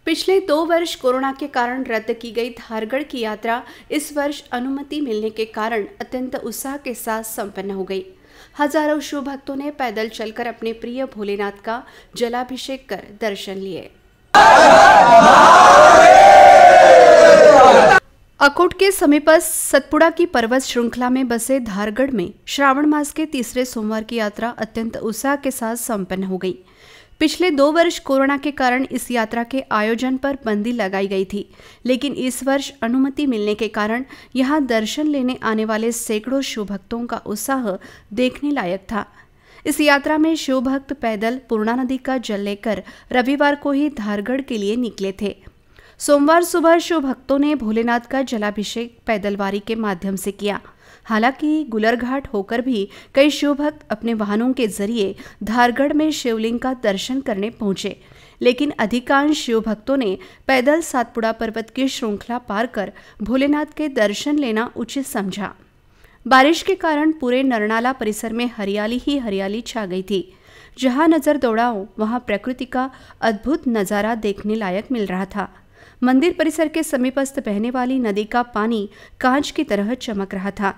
पिछले 2 वर्ष कोरोना के कारण रद्द की गई धारगढ़ की यात्रा इस वर्ष अनुमति मिलने के कारण अत्यंत उत्साह के साथ संपन्न हो गई। हजारों शिव भक्तों ने पैदल चलकर अपने प्रिय भोलेनाथ का जलाभिषेक कर दर्शन लिए। अकोट के समीपस्थ सतपुड़ा की पर्वत श्रृंखला में बसे धारगढ़ में श्रावण मास के तीसरे सोमवार की यात्रा अत्यंत उत्साह के साथ संपन्न हो गई। पिछले 2 वर्ष कोरोना के कारण इस यात्रा के आयोजन पर बंदी लगाई गई थी, लेकिन इस वर्ष अनुमति मिलने के कारण यहां दर्शन लेने आने वाले सैकड़ों शिव भक्तों का उत्साह देखने लायक था। इस यात्रा में शिव भक्त पैदल पूर्णा नदी का जल लेकर रविवार को ही धारगढ़ के लिए निकले थे। सोमवार सुबह शिव भक्तों ने भोलेनाथ का जलाभिषेक पैदलवारी के माध्यम से किया। हालांकि गुलरघाट होकर भी कई शिव भक्त अपने वाहनों के जरिए धारगढ़ में शिवलिंग का दर्शन करने पहुंचे, लेकिन अधिकांश शिव भक्तों ने पैदल सातपुड़ा पर्वत की श्रृंखला पार कर भोलेनाथ के दर्शन लेना उचित समझा। बारिश के कारण पूरे नरनाला परिसर में हरियाली ही हरियाली छा गई थी। जहां नजर दौड़ाओ वहां प्रकृति का अद्भुत नजारा देखने लायक मिल रहा था। मंदिर परिसर के समीपस्थ बहने वाली नदी का पानी कांच की तरह चमक रहा था।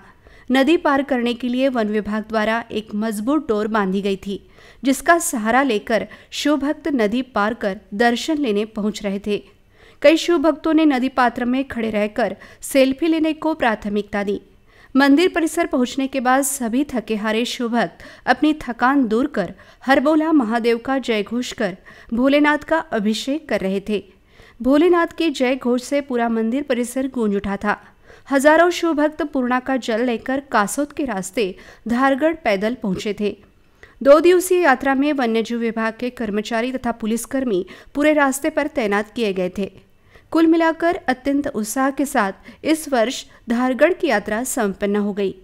नदी पार करने के लिए वन विभाग द्वारा एक मजबूत डोर बांधी गई थी, जिसका सहारा लेकर शिव भक्त नदी पार कर दर्शन लेने पहुंच रहे थे। कई शिव भक्तों ने नदी पात्र में खड़े रहकर सेल्फी लेने को प्राथमिकता दी। मंदिर परिसर पहुंचने के बाद सभी थके हारे शिव भक्त अपनी थकान दूर कर हर बोला महादेव का जय घोष कर भोलेनाथ का अभिषेक कर रहे थे। भोलेनाथ के जय घोष से पूरा मंदिर परिसर गूंज उठा था। हजारों शिव भक्त पूर्णा का जल लेकर कासोद के रास्ते धारगढ़ पैदल पहुंचे थे। 2 दिवसीय यात्रा में वन्यजीव विभाग के कर्मचारी तथा पुलिसकर्मी पूरे रास्ते पर तैनात किए गए थे। कुल मिलाकर अत्यंत उत्साह के साथ इस वर्ष धारगढ़ की यात्रा संपन्न हो गई।